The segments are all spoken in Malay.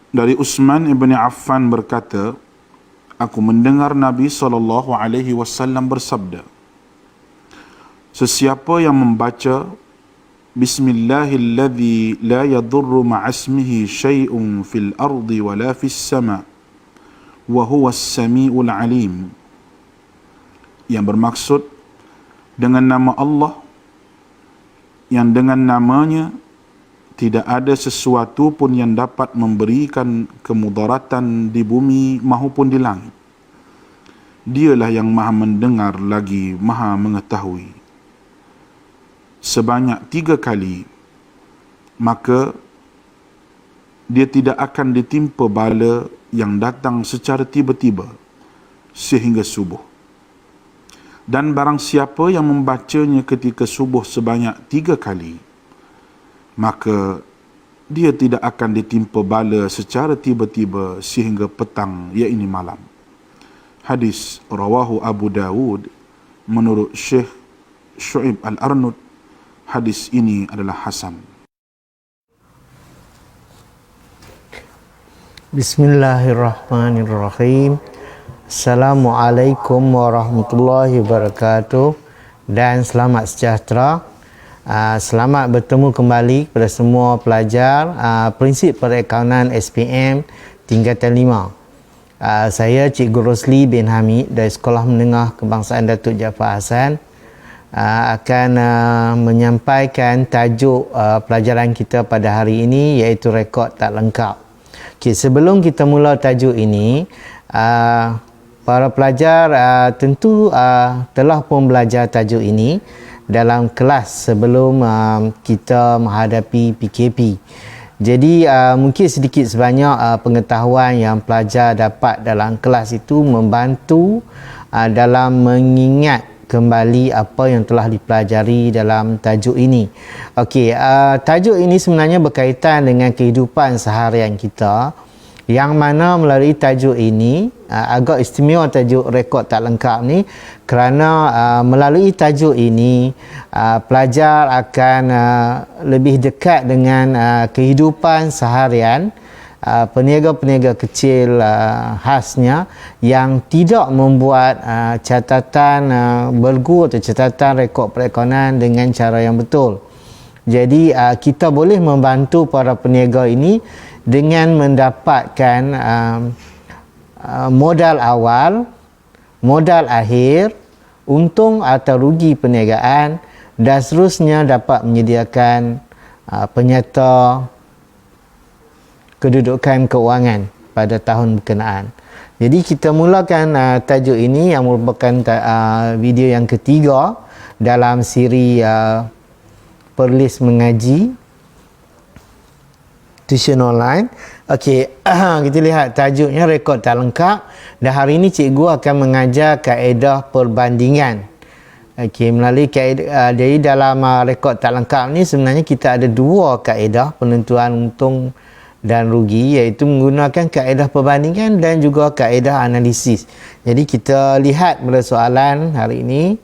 Dari Utsman ibn Affan berkata, aku mendengar Nabi SAW bersabda, sesiapa yang membaca Bismillahilladzi la yadurru ma'asmihi syai'un fil ardi wa la fis sama' wa huwa as-sami'ul alim, yang bermaksud dengan nama Allah yang dengan namanya tidak ada sesuatu pun yang dapat memberikan kemudaratan di bumi maupun di langit. Dialah yang maha mendengar lagi maha mengetahui. Sebanyak 3 kali, maka dia tidak akan ditimpa bala yang datang secara tiba-tiba sehingga subuh. Dan barang siapa yang membacanya ketika subuh sebanyak 3 kali, maka dia tidak akan ditimpa bala secara tiba-tiba sehingga petang, iaitu malam. Hadis rawahu Abu Dawud menurut Syekh Syu'ib Al-Arnud. Hadis ini adalah hasan. Bismillahirrahmanirrahim. Assalamualaikum warahmatullahi wabarakatuh dan selamat sejahtera. Selamat bertemu kembali kepada semua pelajar prinsip perakaunan SPM tingkatan 5. Saya Cikgu Rosli bin Hamid dari Sekolah Menengah Kebangsaan Datuk Jaafar Hassan akan menyampaikan tajuk pelajaran kita pada hari ini, iaitu rekod tak lengkap. Okay, sebelum kita mula tajuk ini, para pelajar tentu telah pun belajar tajuk ini dalam kelas sebelum kita menghadapi PKP. Jadi mungkin sedikit sebanyak pengetahuan yang pelajar dapat dalam kelas itu membantu dalam mengingat kembali apa yang telah dipelajari dalam tajuk ini. Okey, tajuk ini sebenarnya berkaitan dengan kehidupan seharian kita, yang mana melalui tajuk ini agak istimewa tajuk rekod tak lengkap ni, kerana melalui tajuk ini pelajar akan lebih dekat dengan kehidupan seharian peniaga-peniaga kecil khasnya yang tidak membuat catatan bergu atau catatan rekod perekonomian dengan cara yang betul. Jadi kita boleh membantu para peniaga ini dengan mendapatkan modal awal, modal akhir, untung atau rugi perniagaan, dan seterusnya dapat menyediakan penyata kedudukan keuangan pada tahun berkenaan. Jadi kita mulakan tajuk ini yang merupakan video yang ketiga dalam siri Perlis Mengaji Tuition Online. Okey, kita lihat tajuknya rekod tak lengkap, dan hari ini cikgu akan mengajar kaedah perbandingan. Okey, melalui kaedah jadi dalam rekod tak lengkap ni sebenarnya kita ada 2 kaedah penentuan untung dan rugi, iaitu menggunakan kaedah perbandingan dan juga kaedah analisis. Jadi kita lihat pada soalan hari ini.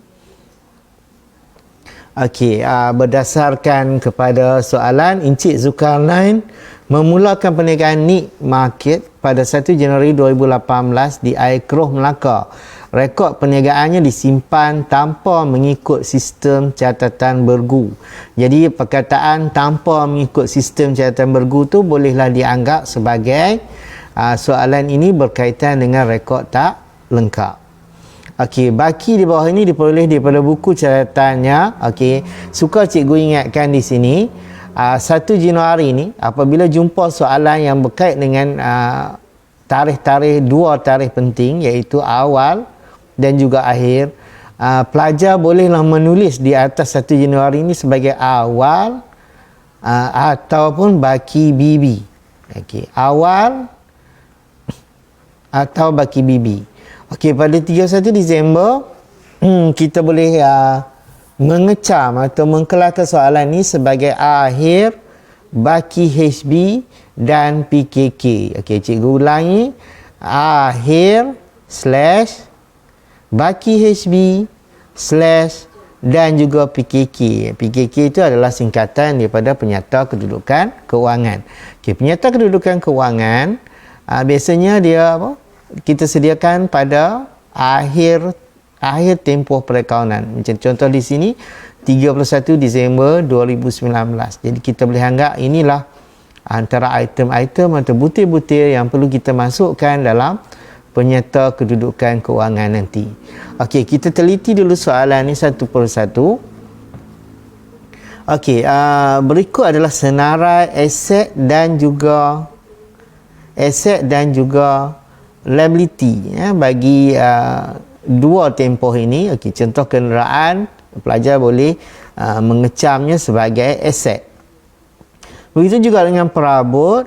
Okey, berdasarkan kepada soalan, Encik Zulkarnain memulakan perniagaan Nick Market pada 1 Januari 2018 di Air Keroh, Melaka. Rekod perniagaannya disimpan tanpa mengikut sistem catatan bergu. Jadi perkataan tanpa mengikut sistem catatan bergu tu bolehlah dianggap sebagai soalan ini berkaitan dengan rekod tak lengkap. Okey, baki di bawah ini diperoleh daripada buku catatannya. Okey, suka cikgu ingatkan di sini 1 Januari ni apabila jumpa soalan yang berkait dengan tarikh-tarikh, 2 tarikh penting, iaitu awal dan juga akhir, pelajar bolehlah menulis di atas 1 Januari ini sebagai awal ataupun baki bibi. Okey, awal atau baki bibi. Okey, pada 31 Disember kita boleh mengecam atau mengkelarkan soalan ini sebagai akhir baki HB dan PKK. Okey, cikgu ulangi, akhir / baki HB / dan juga PKK. PKK itu adalah singkatan daripada Penyata Kedudukan Kewangan. Okey, Penyata Kedudukan Kewangan biasanya dia kita sediakan pada akhir tempoh perakaunan. Macam contoh di sini 31 Disember 2019. Jadi kita boleh anggap inilah antara item-item atau butir-butir yang perlu kita masukkan dalam Penyata Kedudukan Kewangan nanti. Okey, kita teliti dulu soalan ni satu persatu. Okey, berikut adalah senarai aset dan juga liability bagi dua tempoh ini. Okey, contoh kenderaan, pelajar boleh mengecamnya sebagai aset. Begitu juga dengan perabot,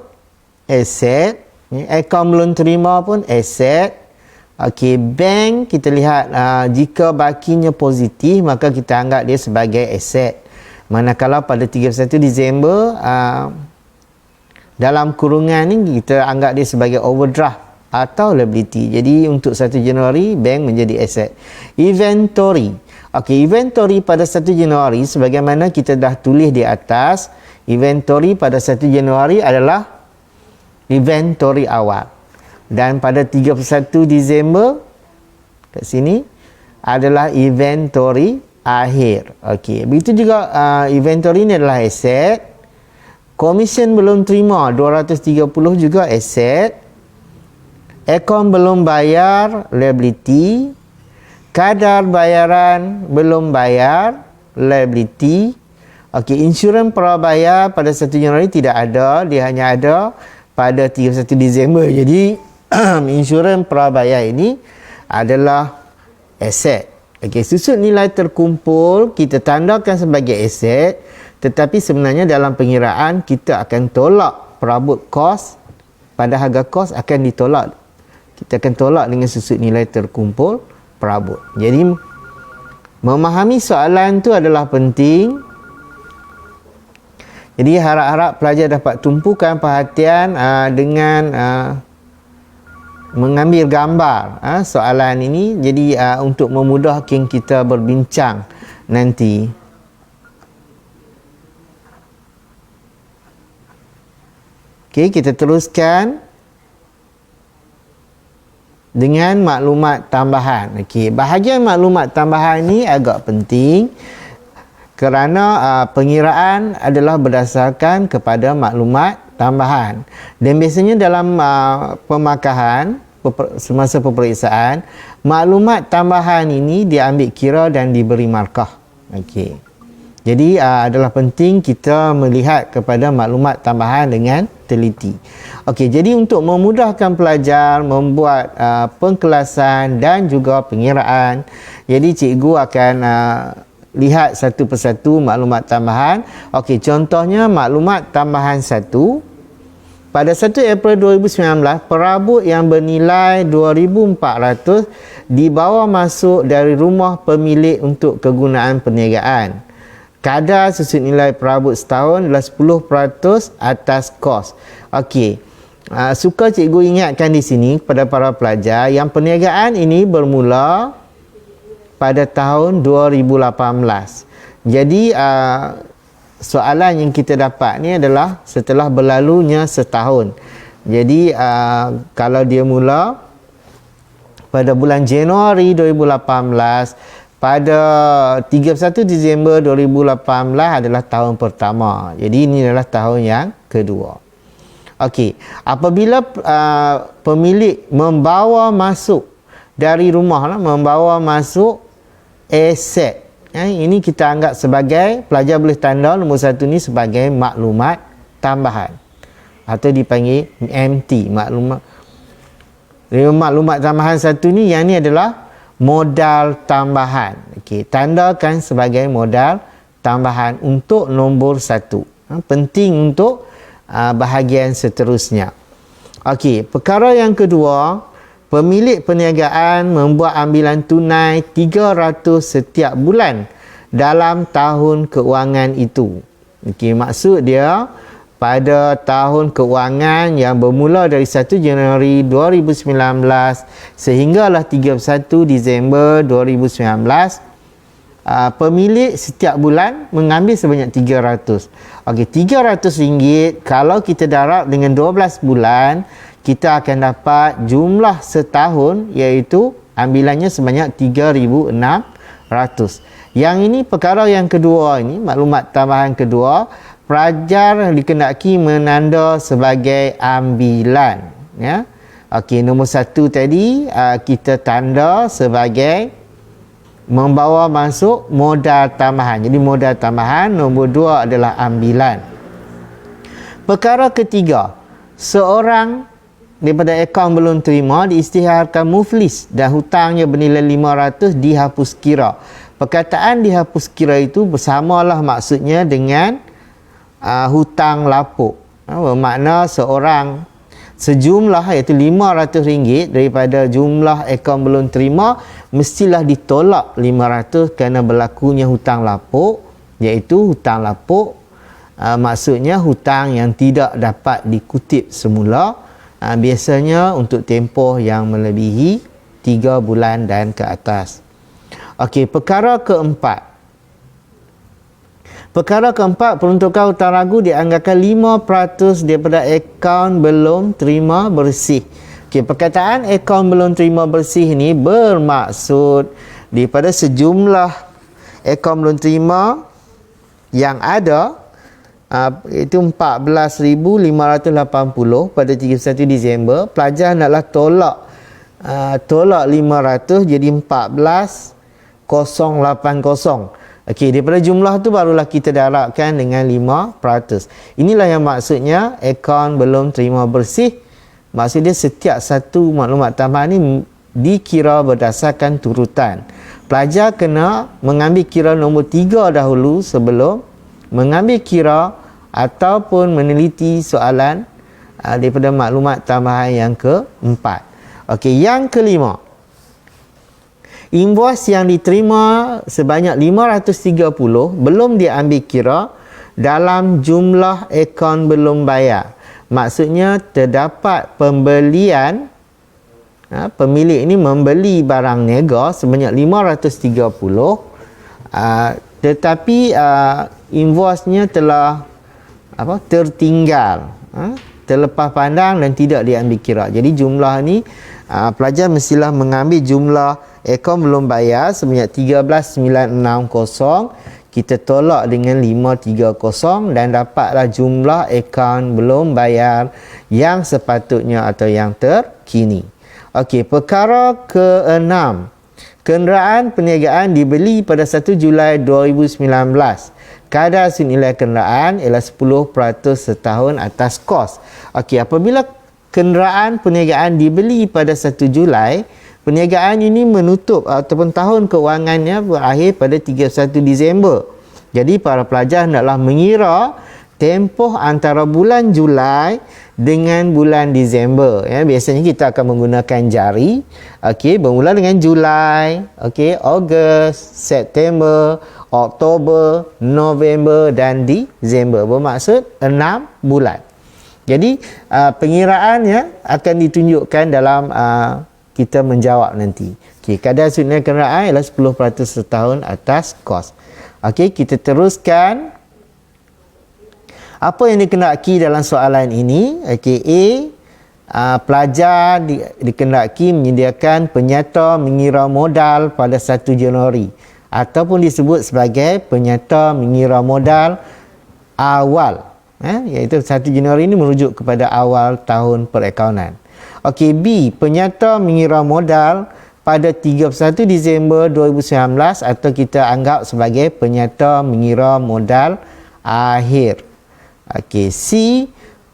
aset. Akaun belum terima pun aset. Okey, bank kita lihat jika bakinya positif maka kita anggap dia sebagai aset. Manakala pada 31 Disember dalam kurungan ni kita anggap dia sebagai overdraft atau liability. Jadi untuk 1 Januari bank menjadi aset. Inventory. Okey, inventory pada 1 Januari sebagaimana kita dah tulis di atas, inventory pada 1 Januari adalah inventory awal, dan pada 31 Disember kat sini adalah inventory akhir. Okey, begitu juga inventory ni adalah aset. Komisen belum terima 230 juga aset. Akaun belum bayar liability. Kadar bayaran belum bayar liability. Okey, insurans prabayar pada 1 Januari tidak ada, dia hanya ada pada 31 Disember. Jadi insurans prabayar ini adalah aset. Okey, susut nilai terkumpul kita tandakan sebagai aset, tetapi sebenarnya dalam pengiraan kita akan tolak perabot kos, pada harga kos akan ditolak. Kita akan tolak dengan susut nilai terkumpul perabot. Jadi memahami soalan tu adalah penting. Jadi harap-harap pelajar dapat tumpukan perhatian dengan mengambil gambar soalan ini. Jadi untuk memudahkan kita berbincang nanti. Okey, kita teruskan dengan maklumat tambahan. Okey, bahagian maklumat tambahan ni agak penting kerana pengiraan adalah berdasarkan kepada maklumat tambahan, dan biasanya dalam pemakahan semasa peperiksaan, maklumat tambahan ini diambil kira dan diberi markah. Okey, jadi adalah penting kita melihat kepada maklumat tambahan dengan teliti. Okey, jadi untuk memudahkan pelajar membuat pengkelasan dan juga pengiraan, jadi cikgu akan lihat satu persatu maklumat tambahan. Okey, contohnya maklumat tambahan 1. Pada 1 April 2019, perabot yang bernilai 2,400 dibawa masuk dari rumah pemilik untuk kegunaan perniagaan. Kadar susut nilai perabot setahun adalah 10% atas kos. Okey, suka cikgu ingatkan di sini kepada para pelajar yang perniagaan ini bermula pada tahun 2018. Jadi soalan yang kita dapat ni adalah setelah berlalunya setahun. Jadi kalau dia mula pada bulan Januari 2018, pada 31 Disember 2018 adalah tahun pertama. Jadi ini adalah tahun yang kedua. Okey, apabila pemilik membawa masuk dari rumah, membawa masuk aset, ini kita anggap sebagai, pelajar boleh tanda nombor 1 ni sebagai maklumat tambahan atau dipanggil MT, maklumat tambahan 1 ni, yang ni adalah modal tambahan. Okey, tandakan sebagai modal tambahan untuk nombor 1. Penting untuk bahagian seterusnya. Okey, perkara yang kedua, pemilik perniagaan membuat ambilan tunai 300 setiap bulan dalam tahun keuangan itu. Okey, maksud dia pada tahun keuangan yang bermula dari 1 Januari 2019 sehinggalah 31 Disember 2019, pemilik setiap bulan mengambil sebanyak 300. Okey, RM300 kalau kita darab dengan 12 bulan, kita akan dapat jumlah setahun iaitu ambilannya sebanyak 3,600. Yang ini perkara yang kedua, ini maklumat tambahan kedua, pelajar dikendaki menanda sebagai ambilan, ya. Okey, nombor 1 tadi kita tanda sebagai membawa masuk modal tambahan. Jadi modal tambahan. Nombor 2 adalah ambilan. Perkara ketiga, seorang daripada akaun belum terima diisytiharkan muflis dan hutangnya bernilai 500 dihapus kira. Perkataan dihapus kira itu bersamalah maksudnya dengan hutang lapuk. Bermakna seorang sejumlah iaitu RM500 daripada jumlah akaun belum terima mestilah ditolak 500 kerana berlakunya hutang lapuk, iaitu hutang lapuk maksudnya hutang yang tidak dapat dikutip semula, biasanya untuk tempoh yang melebihi 3 bulan dan ke atas. Okey, perkara keempat, peruntukan hutang ragu dianggarkan 5% daripada akaun belum terima bersih. Okey, perkataan akaun belum terima bersih ni bermaksud daripada sejumlah akaun belum terima yang ada itu 14,580 pada 31 Disember, pelajar naklah tolak 500 jadi 14,080. Okey, daripada jumlah tu barulah kita darabkan dengan 5%. Inilah yang maksudnya akaun belum terima bersih. Maksudnya setiap satu maklumat tambahan ni dikira berdasarkan turutan. Pelajar kena mengambil kira nombor 3 dahulu sebelum mengambil kira ataupun meneliti soalan daripada maklumat tambahan yang keempat. Okey, yang kelima, invoice yang diterima sebanyak 530 belum diambil kira dalam jumlah akaun belum bayar. Maksudnya terdapat pembelian, pemilik ini membeli barang niaga sebanyak 530, tetapi invoice-nya telah tertinggal, terlepas pandang dan tidak diambil kira. Jadi jumlah ni pelajar mestilah mengambil jumlah akaun belum bayar sebanyak 13,960, kita tolak dengan 530 dan dapatlah jumlah akaun belum bayar yang sepatutnya atau yang terkini. Okey, perkara ke-6, kenderaan perniagaan dibeli pada 1 Julai 2019. Kadar senilai kenderaan ialah 10% setahun atas kos. Okey, apabila kenderaan perniagaan dibeli pada 1 Julai, perniagaan ini menutup ataupun tahun keuangannya berakhir pada 31 Disember. Jadi para pelajar hendaklah mengira tempoh antara bulan Julai dengan bulan Disember, ya. Biasanya kita akan menggunakan jari. Okey, bermula dengan Julai, okey, Ogos, September, Oktober, November dan Disember. Bermaksud 6 bulan. Jadi pengiraannya akan ditunjukkan dalam kita menjawab nanti. Okey, kadar senilai kenderaan ialah 10% setahun atas kos. Okey, kita teruskan. Apa yang dikendaki dalam soalan ini? Okey, pelajar dikendaki menyediakan penyata mengira modal pada 1 Januari ataupun disebut sebagai penyata mengira modal awal, iaitu 1 Januari ini merujuk kepada awal tahun perakaunan. Okey, B, penyata mengira modal pada 31 Disember 2019 atau kita anggap sebagai penyata mengira modal akhir. Okey, C,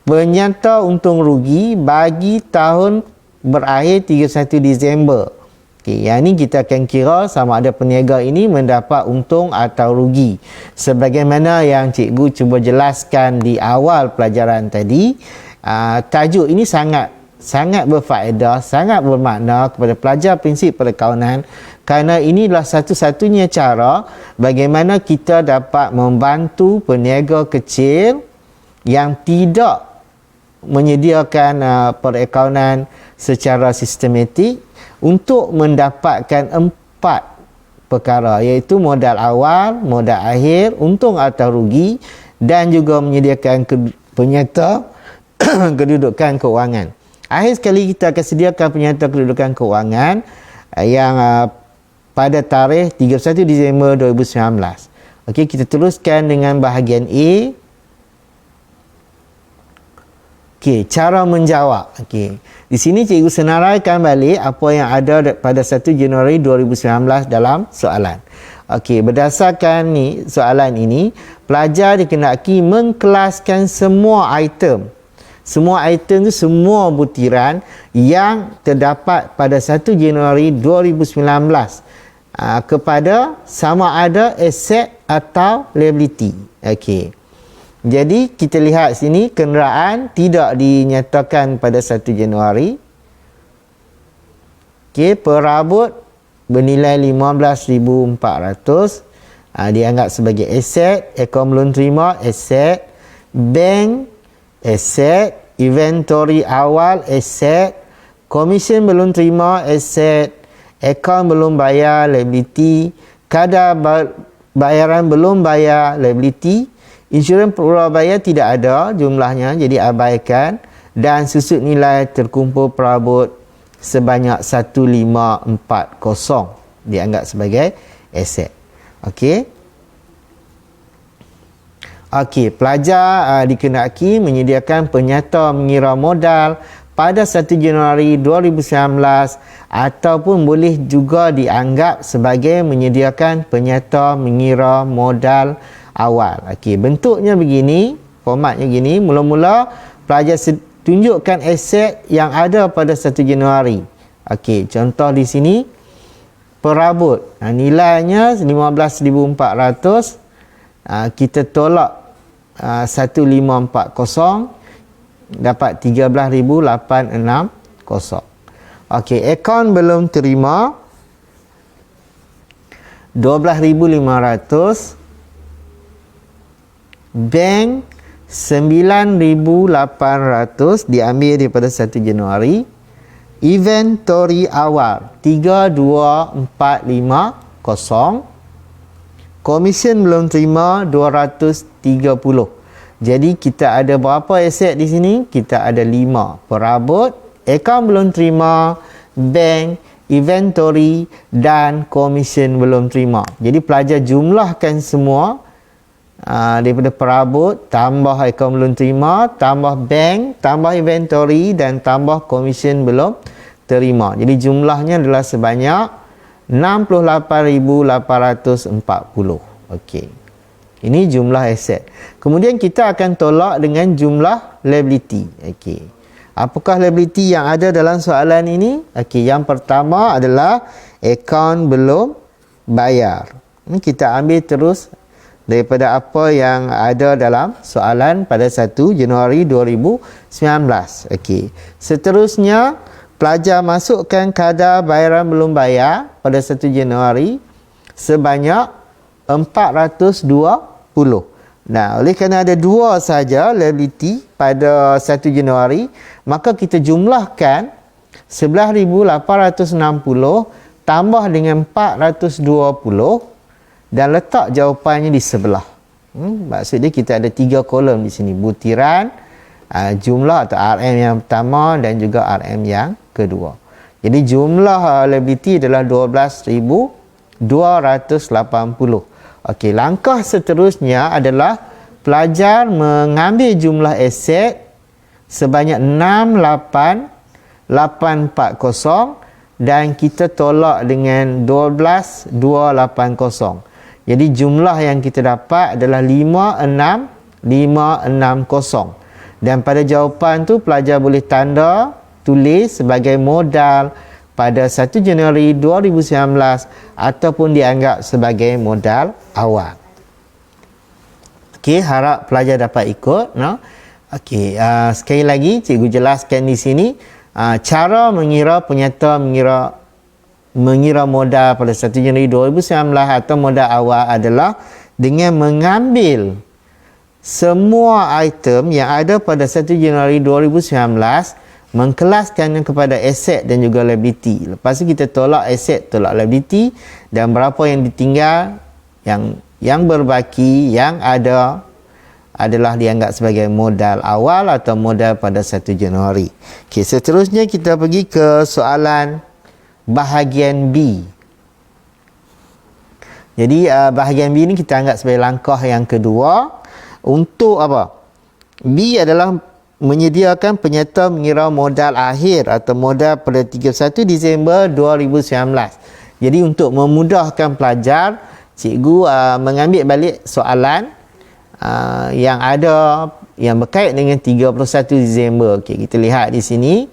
penyata untung rugi bagi tahun berakhir 31 Disember. Okey, yang ini kita akan kira sama ada peniaga ini mendapat untung atau rugi. Sebagaimana yang cikgu cuba jelaskan di awal pelajaran tadi, tajuk ini sangat berfaedah, sangat bermakna kepada pelajar prinsip perakaunan kerana inilah satu-satunya cara bagaimana kita dapat membantu peniaga kecil yang tidak menyediakan perakaunan secara sistematik untuk mendapatkan 4 perkara, iaitu modal awal, modal akhir, untung atau rugi, dan juga menyediakan penyerta kedudukan keuangan. Akhir sekali kita akan sediakan penyerta kedudukan keuangan yang pada tarikh 31 Disember 2019. Okey, kita teruskan dengan bahagian A. Okey, cara menjawab. Okey. Di sini cikgu senaraikan balik apa yang ada pada 1 Januari 2019 dalam soalan. Okey, berdasarkan soalan ini, pelajar dikenaki mengkelaskan semua item. Semua item itu semua butiran yang terdapat pada 1 Januari 2019 kepada sama ada aset atau liability. Okey. Jadi kita lihat sini kenderaan tidak dinyatakan pada 1 Januari. Okey, perabot bernilai 15,400 dianggap sebagai aset, akaun belum terima aset, bank aset, inventory awal aset, komisen belum terima aset, akaun belum bayar liability, kadar bayaran belum bayar liability, insurans Purabaya tidak ada jumlahnya, jadi abaikan, dan susut nilai terkumpul perabot sebanyak 1540 dianggap sebagai aset. Okey. Okey, pelajar dikenaki menyediakan penyata mengira modal pada 1 Januari 2019 ataupun boleh juga dianggap sebagai menyediakan penyata mengira modal awal. Okey, bentuknya begini, formatnya gini. Mula-mula pelajar tunjukkan aset yang ada pada 1 Januari. Okey, contoh di sini perabot. Nilainya 15,400. Kita tolak 1540 dapat 13,860. Okey, akaun belum terima 12,500. Bank 9,800 diambil daripada 1 Januari. Inventory awal 32,450. Komisen belum terima 230. Jadi kita ada berapa aset di sini? Kita ada 5. Perabot, akaun belum terima, bank, inventory dan komisen belum terima. Jadi pelajar jumlahkan semua daripada perabot, tambah akaun belum terima, tambah bank, tambah inventory dan tambah komisen belum terima. Jadi jumlahnya adalah sebanyak 68,840. Okey. Ini jumlah aset. Kemudian kita akan tolak dengan jumlah liability. Okey. Apakah liability yang ada dalam soalan ini? Okey, yang pertama adalah akaun belum bayar. Kita ambil terus daripada apa yang ada dalam soalan pada 1 Januari 2019. Okey. Seterusnya, pelajar masukkan kadar bayaran belum bayar pada 1 Januari sebanyak 420. Nah, oleh kerana ada dua saja liability pada 1 Januari, maka kita jumlahkan 11,860 tambah dengan 420 dan letak jawapannya di sebelah. Maksudnya kita ada 3 kolom di sini. Butiran, jumlah atau RM yang pertama dan juga RM yang kedua. Jadi jumlah liability adalah 12,280. Okey, langkah seterusnya adalah pelajar mengambil jumlah aset sebanyak 68,840 dan kita tolak dengan 12,280. Jadi jumlah yang kita dapat adalah 56,560. Dan pada jawapan tu pelajar boleh tanda tulis sebagai modal pada 1 Januari 2019 ataupun dianggap sebagai modal awal. Okey, harap pelajar dapat ikut. No? Okey, sekali lagi cikgu jelaskan di sini cara mengira penyata mengira modal pada 1 Januari 2019 atau modal awal adalah dengan mengambil semua item yang ada pada 1 Januari 2019 mengkelaskannya kepada aset dan juga liability. Lepas tu kita tolak aset, tolak liability, dan berapa yang ditinggal, yang berbaki, yang ada adalah dianggap sebagai modal awal atau modal pada 1 Januari. Okey, seterusnya kita pergi ke soalan bahagian B. Jadi bahagian B ni kita anggap sebagai langkah yang kedua untuk apa? B adalah menyediakan penyerta mengira modal akhir atau modal pada 31 Disember 2019. Jadi untuk memudahkan pelajar, cikgu mengambil balik soalan yang ada yang berkait dengan 31 Disember. Okey, kita lihat di sini.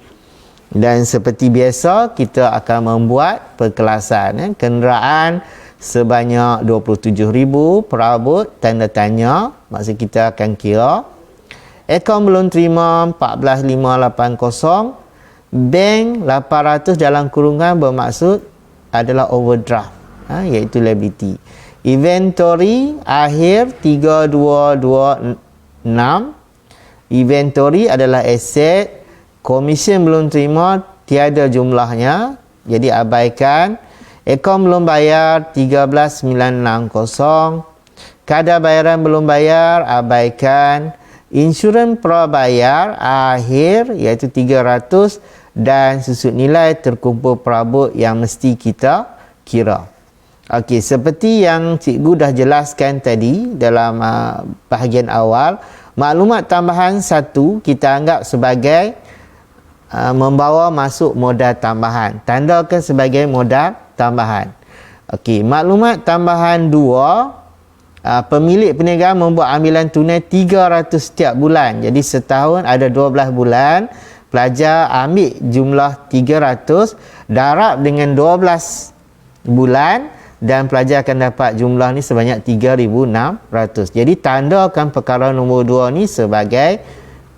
Dan seperti biasa kita akan membuat perkelasan kenderaan sebanyak 27,000, perabot tanda tanya, maksud kita akan kira. Akaun belum terima 14,580, bank 800 dalam kurungan bermaksud adalah overdraft, iaitu liability. Inventory akhir 3226. Inventory adalah aset. Komisen belum terima tiada jumlahnya, jadi abaikan. Akaun belum bayar 13,960. Kadar bayaran belum bayar, abaikan. Insurans prabayar akhir iaitu 300 dan susut nilai terkumpul perabot yang mesti kita kira. Okey, seperti yang cikgu dah jelaskan tadi dalam bahagian awal, maklumat tambahan 1 kita anggap sebagai membawa masuk modal tambahan. Tandakan sebagai modal tambahan. Okey, maklumat tambahan 2, pemilik perniagaan membuat ambilan tunai 300 setiap bulan. Jadi setahun ada 12 bulan. Pelajar ambil jumlah 300 darab dengan 12 bulan dan pelajar akan dapat jumlah ni sebanyak 3,600. Jadi tandakan perkara nombor 2 ni sebagai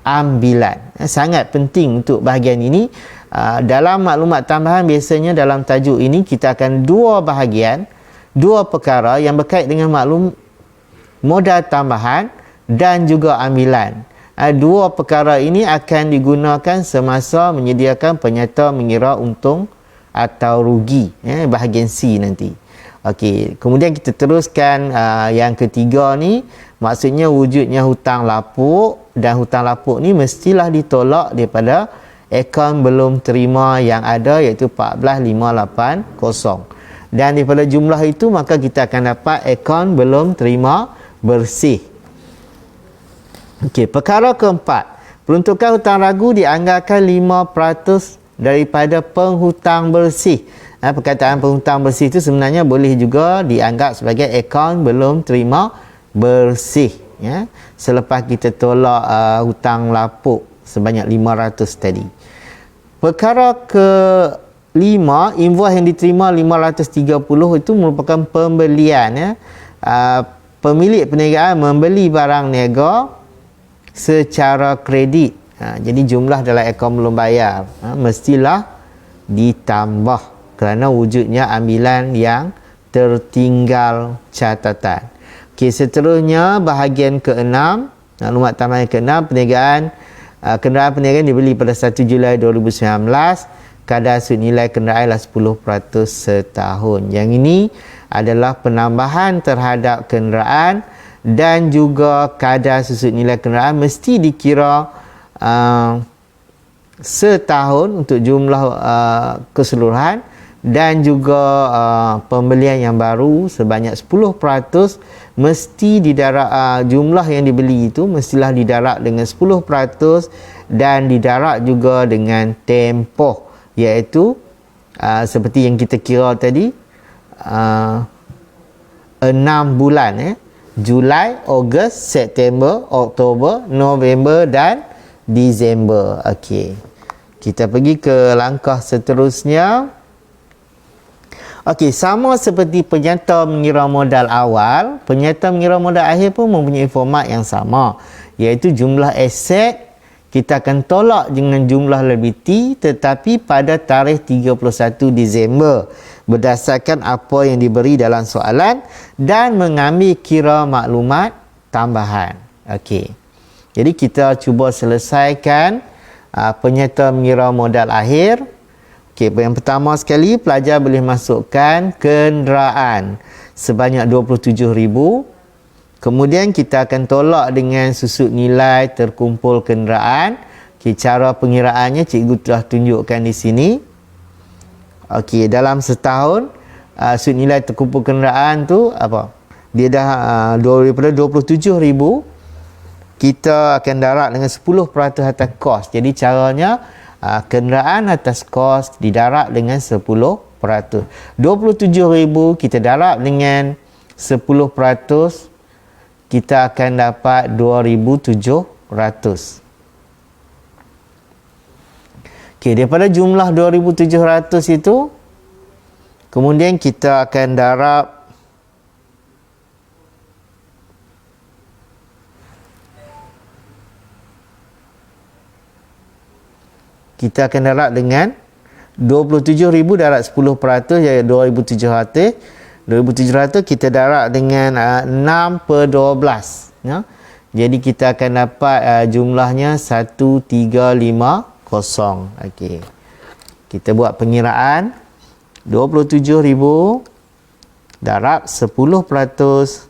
ambilan. Sangat penting untuk bahagian ini. Dalam maklumat tambahan biasanya dalam tajuk ini kita akan dua bahagian, dua perkara yang berkait dengan maklum modal tambahan dan juga ambilan. Dua perkara ini akan digunakan semasa menyediakan penyerta mengira untung atau rugi, bahagian C nanti. Okey, kemudian kita teruskan yang ketiga ni, maksudnya wujudnya hutang lapuk, dan hutang lapuk ni mestilah ditolak daripada akaun belum terima yang ada iaitu 14,580. Dan daripada jumlah itu maka kita akan dapat akaun belum terima bersih. Okey, perkara keempat, peruntukan hutang ragu dianggarkan 5% daripada penghutang bersih. Perkataan penghutang bersih itu sebenarnya boleh juga dianggap sebagai akaun belum terima bersih, ya, selepas kita tolak hutang lapuk sebanyak 500 tadi. Perkara ke-5, invoice yang diterima 530 itu merupakan pembelian, ya. Pemilik perniagaan membeli barang niaga secara kredit. Jadi jumlah dalam akaun belum bayar mestilah ditambah kerana wujudnya ambilan yang tertinggal catatan. Okey, seterusnya bahagian ke-6, maklumat tambahan ke-6, kenderaan perniagaan dibeli pada 1 Julai 2019. Kadar sud nilai kenderaan adalah 10% setahun. Yang ini adalah penambahan terhadap kenderaan dan juga kadar susut nilai kenderaan mesti dikira setahun untuk jumlah keseluruhan, dan juga pembelian yang baru sebanyak 10% mesti didarat, jumlah yang dibeli itu mestilah didarat dengan 10% dan didarat juga dengan tempoh, iaitu seperti yang kita kira tadi 6 bulan, Julai, Ogos, September, Oktober, November dan Disember. Okey, kita pergi ke langkah seterusnya. Okey, sama seperti penyerta mengira modal awal, penyerta mengira modal akhir pun mempunyai format yang sama, iaitu jumlah aset kita akan tolak dengan jumlah liability tetapi pada tarikh 31 Disember berdasarkan apa yang diberi dalam soalan dan mengambil kira maklumat tambahan. Okey, jadi kita cuba selesaikan penyerta mengira modal akhir. Okey, yang pertama sekali, pelajar boleh masukkan kenderaan sebanyak 27,000. Kemudian kita akan tolak dengan susut nilai terkumpul kenderaan. Okey, cara pengiraannya cikgu telah tunjukkan di sini. Okey, dalam setahun susut nilai terkumpul kenderaan tu apa? Dia dah daripada 27,000, kita akan darab dengan 10% atas kos. Jadi caranya kenderaan atas kos didarab dengan 10%. 27,000 kita darab dengan 10%, kita akan dapat 2,700. Okey, daripada jumlah 2,700 itu, kemudian kita akan darab dengan 27,000 darab 10%, iaitu 2,700. 2,700 kita darab dengan 6/12, ya. Jadi kita akan dapat jumlahnya 1,350. Okey, kita buat pengiraan. 27,000 darab 10%.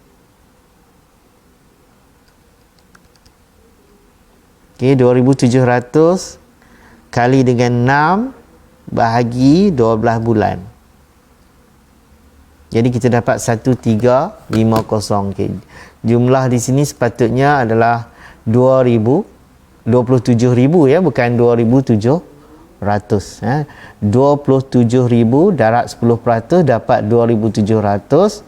Okey, 2,700 kali dengan 6 bahagi 12 bulan. Jadi kita dapat 1,350. Okay. Jumlah di sini sepatutnya adalah 27,000, ya, bukan 2,700. 27,000 darab 10% dapat 2,700.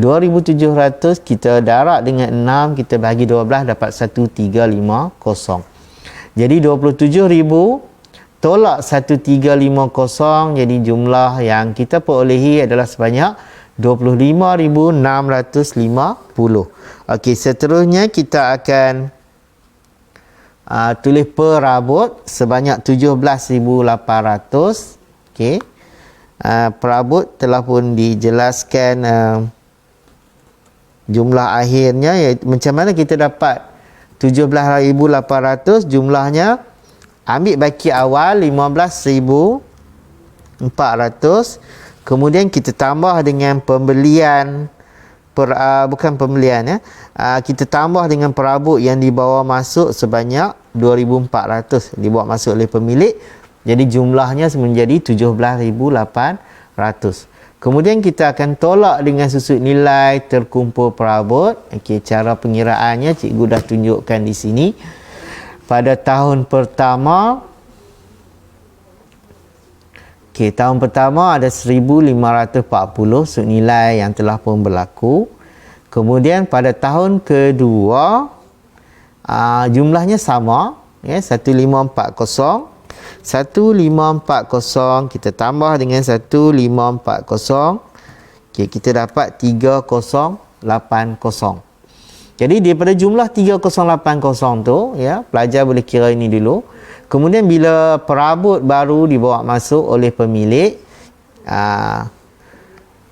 2,700 kita darab dengan 6, kita bagi 12 dapat 1,350. Jadi 27,000 tolak 1,350, jadi jumlah yang kita perolehi adalah sebanyak 25,650. Okey, seterusnya kita akan tulis perabot sebanyak 17,800. Okey, perabot telah pun dijelaskan jumlah akhirnya, iaitu macam mana kita dapat 17,800. Jumlahnya, ambil baki awal 15,400, kemudian kita tambah dengan pembelian kita tambah dengan perabot yang dibawa masuk sebanyak 2,400 dibawa masuk oleh pemilik. Jadi jumlahnya menjadi 17,800. Kemudian kita akan tolak dengan susut nilai terkumpul perabot. Okey, cara pengiraannya cikgu dah tunjukkan di sini. Pada tahun pertama, tahun pertama ada 1,540 susut nilai yang telah pun berlaku. Kemudian pada tahun kedua, jumlahnya sama, ya, 1,540. 1,540 kita tambah dengan 1,540. Okey, kita dapat 3,080. Jadi daripada jumlah 3,080 tu, ya, pelajar boleh kira ini dulu. Kemudian bila perabot baru dibawa masuk oleh pemilik,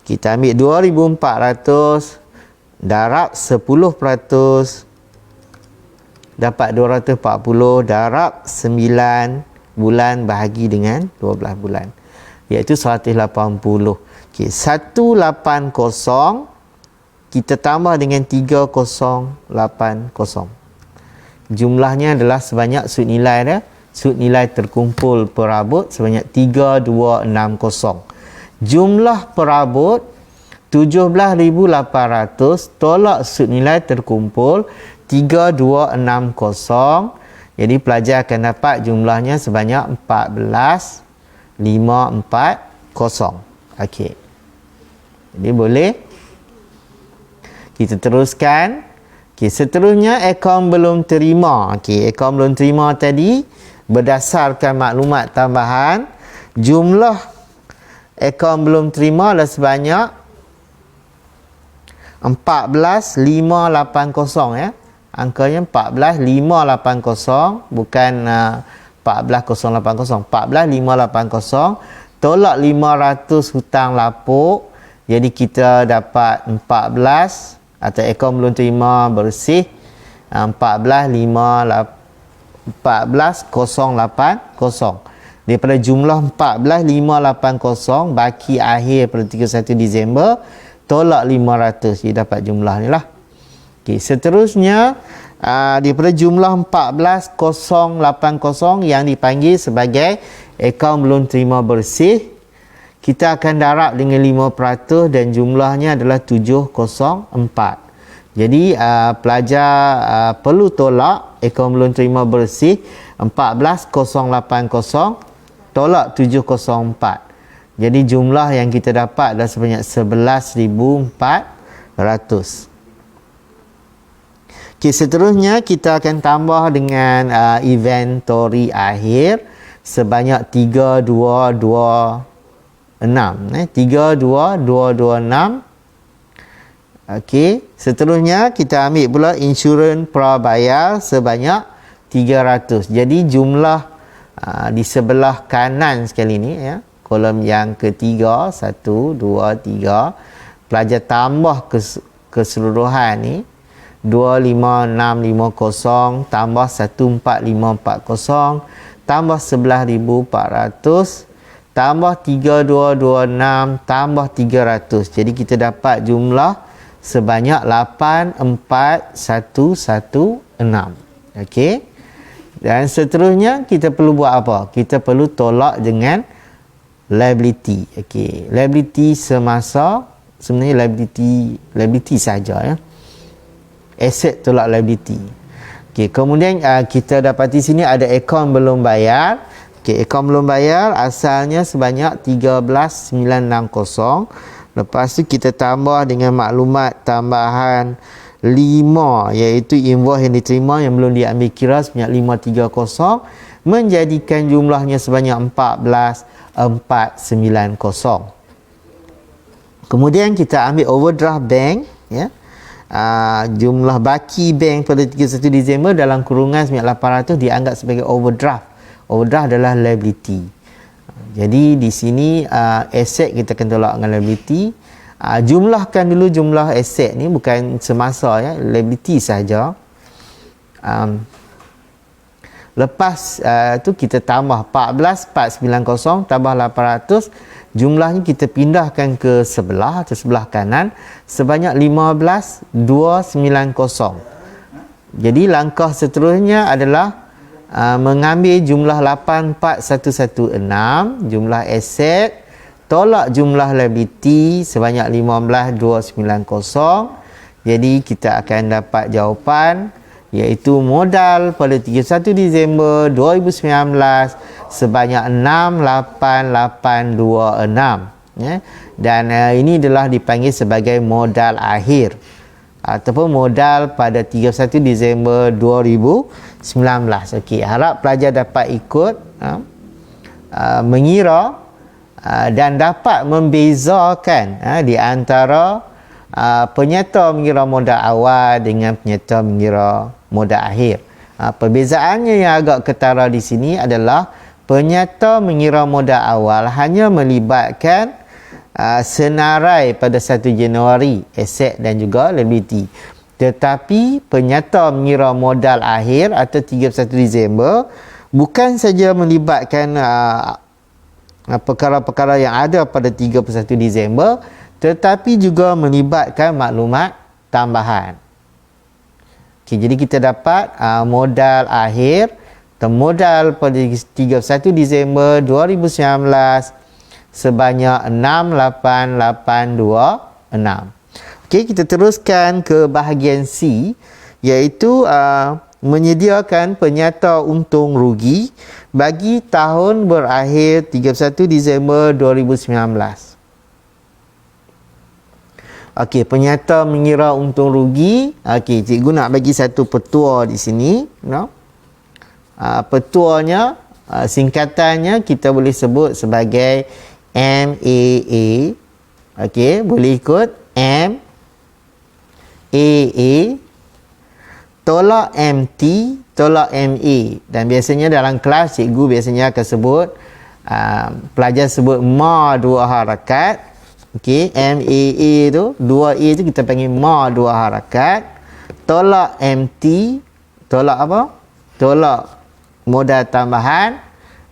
kita ambil 2,400 darab 10%, dapat 240, darab 9 bulan bahagi dengan 12 bulan, iaitu 180. Okey, 180 kita tambah dengan 3,080. Jumlahnya adalah sebanyak susut nilai dia. Susut nilai terkumpul perabot sebanyak 3,260. Jumlah perabot 17,800 tolak susut nilai terkumpul 3,260. Jadi pelajar akan dapat jumlahnya sebanyak 14,540. Okey. Jadi boleh kita teruskan. Okey, seterusnya akaun belum terima. Okey, akaun belum terima tadi berdasarkan maklumat tambahan, jumlah akaun belum terima adalah sebanyak 14,580, ya. Angkanya 14,580, bukan 14,080. 14,580 tolak 500 hutang lapuk. Jadi kita dapat 14, atau akaun belum terima bersih 14,580. 14080. Daripada jumlah 14580 baki akhir pada 31 Disember tolak 500. Jadi dapat jumlah ni lah. Okey, seterusnya daripada jumlah 14080 yang dipanggil sebagai akaun belum terima bersih, kita akan darab dengan 5% dan jumlahnya adalah 704. Jadi pelajar perlu tolak akaun belum terima bersih 14080 tolak 704. Jadi jumlah yang kita dapat adalah sebanyak 11,400. Okey, seterusnya kita akan tambah dengan inventory akhir sebanyak 3226. 32226. Okey, seterusnya kita ambil pula insurans prabayar sebanyak 300. Jadi jumlah di sebelah kanan sekali ni ya, kolom yang ketiga, 1 2 3, pelajar tambah keseluruhan ni 25650 tambah 14540 tambah 11,400 tambah 3226 tambah 300. Jadi kita dapat jumlah sebanyak 84116. Okey. Dan seterusnya kita perlu buat apa? Kita perlu tolak dengan liability. Okey. Liability semasa sebenarnya liability saja ya. Asset tolak liability. Okey, kemudian kita dapati sini ada akaun belum bayar. Okey, akaun belum bayar asalnya sebanyak 13,960. Lepas tu kita tambah dengan maklumat tambahan 5 iaitu invoice yang diterima yang belum diambil kira sebanyak 530 menjadikan jumlahnya sebanyak 14,490. Kemudian kita ambil overdraft bank ya. Jumlah baki bank pada 31 Disember dalam kurungan sebanyak 800 dianggap sebagai overdraft. Overdraft adalah liability. Jadi di sini aset kita akan tolak dengan liability. Jumlahkan dulu jumlah aset ni bukan semasa ya, liability saja. Lepas tu kita tambah 14,490 tambah 800, jumlahnya kita pindahkan ke sebelah atau sebelah kanan sebanyak 15,290. Jadi langkah seterusnya adalah mengambil jumlah 84,116 jumlah aset tolak jumlah liability sebanyak 15,290. Jadi kita akan dapat jawapan iaitu modal pada 31 Disember 2019 sebanyak 68826 ya. Dan ini adalah dipanggil sebagai modal akhir ataupun modal pada 31 Disember 2019. Okey, harap pelajar dapat ikut mengira dan dapat membezakan di antara penyerta mengira modal awal dengan penyerta mengira modal akhir. Perbezaannya yang agak ketara di sini adalah penyerta mengira modal awal hanya melibatkan senarai pada 1 Januari aset dan juga liability. Tetapi penyerta mengira modal akhir atau 31 Disember bukan saja melibatkan perkara-perkara yang ada pada 31 Disember tetapi juga melibatkan maklumat tambahan. Okay, jadi kita dapat modal akhir atau modal pada 31 Disember 2019 sebanyak 68826. Okey, kita teruskan ke bahagian C iaitu menyediakan penyata untung rugi bagi tahun berakhir 31 Disember 2019. Okey, penyata mengira untung rugi. Okey, cikgu nak bagi satu petua di sini, no? Petuanya singkatannya kita boleh sebut sebagai MAA. Okey, boleh ikut MAA tolak MT tolak MA. Dan biasanya dalam kelas cikgu biasanya akan sebut pelajar sebut ma dua harakat. Okey, MAA tu, 2A tu kita panggil ma dua harakat. Tolak MT, tolak apa? Tolak modal tambahan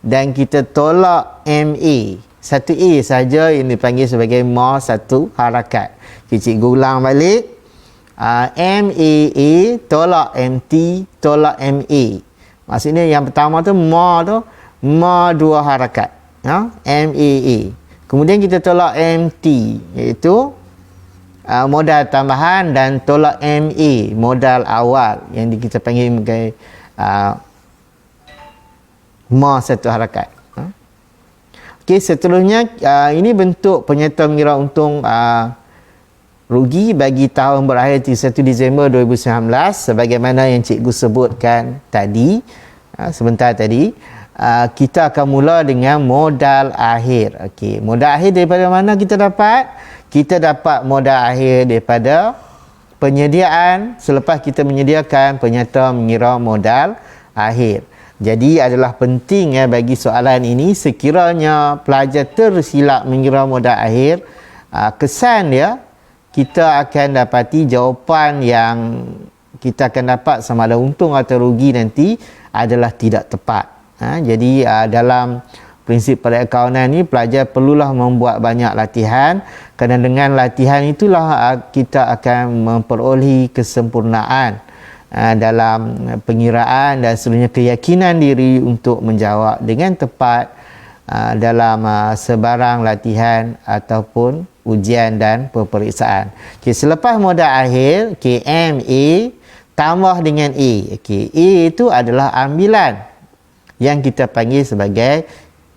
dan kita tolak MA. Satu A saja yang dipanggil sebagai ma satu harakat. Okay, cikgu ulang balik. MAA tolak MT tolak MA. Maksudnya yang pertama tu ma dua harakat. MAA. Kemudian kita tolak MT iaitu modal tambahan dan tolak MA modal awal yang kita panggil sebagai ma satu harakat. Okey, seterusnya ini bentuk penyerta mengira untung rugi bagi tahun berakhir 31 Disember 2019 sebagaimana yang cikgu sebutkan tadi sebentar tadi. Kita akan mula dengan modal akhir. Okey, modal akhir daripada mana kita dapat? Kita dapat modal akhir daripada penyediaan selepas kita menyediakan penyerta mengira modal akhir. Jadi adalah penting bagi soalan ini sekiranya pelajar tersilap mengira modal akhir, kesan dia kita akan dapati jawapan yang kita akan dapat sama ada untung atau rugi nanti adalah tidak tepat. Jadi dalam prinsip perakaunan ni pelajar perlulah membuat banyak latihan kerana dengan latihan itulah kita akan memperolehi kesempurnaan dalam pengiraan dan sebenarnya keyakinan diri untuk menjawab dengan tepat dalam sebarang latihan ataupun ujian dan peperiksaan. Okay, selepas modal akhir, MA tambah dengan A. Okay, A itu adalah ambilan yang kita panggil sebagai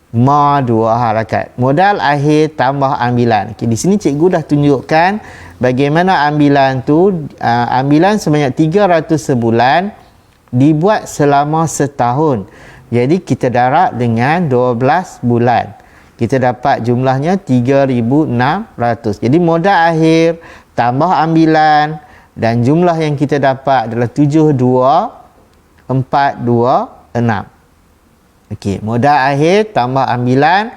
ma dua harakat. Modal akhir tambah ambilan. Okay, di sini cikgu dah tunjukkan bagaimana ambilan tu. Ambilan sebanyak 300 sebulan dibuat selama setahun. Jadi kita darab dengan 12 bulan. Kita dapat jumlahnya 3,600. Jadi modal akhir tambah ambilan dan jumlah yang kita dapat adalah 72,426. Okey, modal akhir tambah ambilan,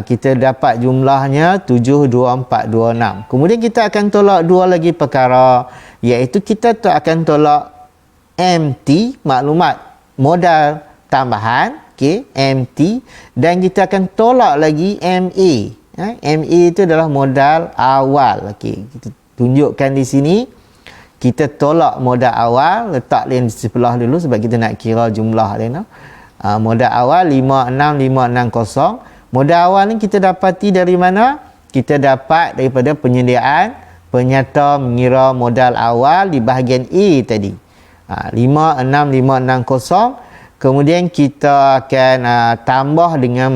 kita dapat jumlahnya 72,426. Kemudian kita akan tolak dua lagi perkara, iaitu kita akan tolak MT, maklumat modal tambahan, okey, MT, dan kita akan tolak lagi MA. MA itu adalah modal awal. Okey, kita tunjukkan di sini. Kita tolak modal awal, letak di sebelah dulu sebab kita nak kira jumlah dia. Modal awal 56560. Modal awal ni kita dapati dari mana? Kita dapat daripada penyediaan penyerta mengira modal awal di bahagian A tadi. 56560. Kemudian kita akan tambah dengan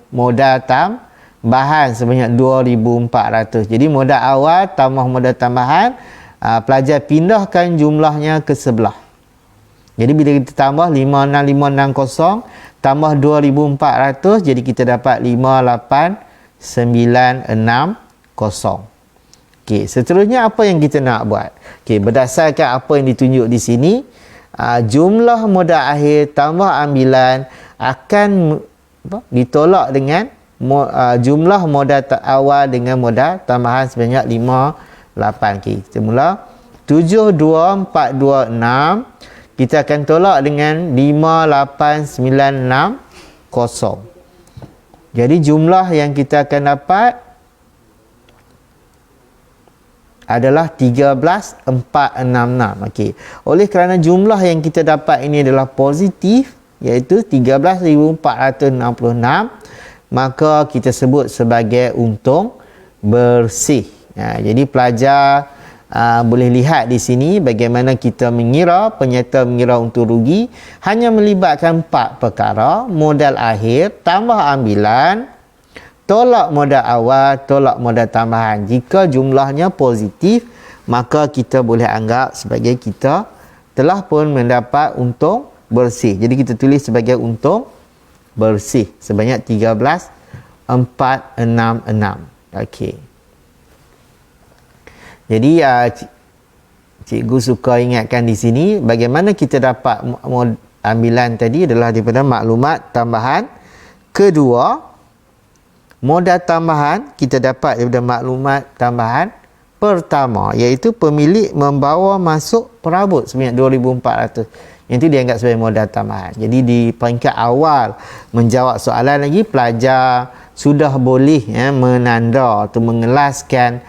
modal tambahan sebanyak 2,400. Jadi modal awal tambah modal tambahan, pelajar pindahkan jumlahnya ke sebelah. Jadi bila kita tambah 56560 tambah 2,400, jadi kita dapat 58,960. Okey, seterusnya apa yang kita nak buat? Okey, berdasarkan apa yang ditunjuk di sini, jumlah modal akhir tambah ambilan akan ditolak dengan jumlah modal awal dengan modal tambahan sebanyak 58. Okey, kita mula 72,426 kita akan tolak dengan 58,960. Jadi jumlah yang kita akan dapat adalah 13,466. Okey. Oleh kerana jumlah yang kita dapat ini adalah positif, iaitu 13,466, maka kita sebut sebagai untung bersih. Jadi pelajar boleh lihat di sini bagaimana kita mengira, penyerta mengira untung rugi hanya melibatkan 4 perkara: modal akhir, tambah ambilan, tolak modal awal, tolak modal tambahan. Jika jumlahnya positif, maka kita boleh anggap sebagai kita telah pun mendapat untung bersih. Jadi kita tulis sebagai untung bersih sebanyak 13,466. Okey. Jadi cikgu suka ingatkan di sini bagaimana kita dapat ambilan tadi adalah daripada maklumat tambahan. Kedua, modal tambahan kita dapat daripada maklumat tambahan pertama, iaitu pemilik membawa masuk perabot sebanyak 2,400. yang itu dianggap sebagai modal tambahan. Jadi di peringkat awal menjawab soalan lagi, pelajar sudah boleh menanda atau mengelaskan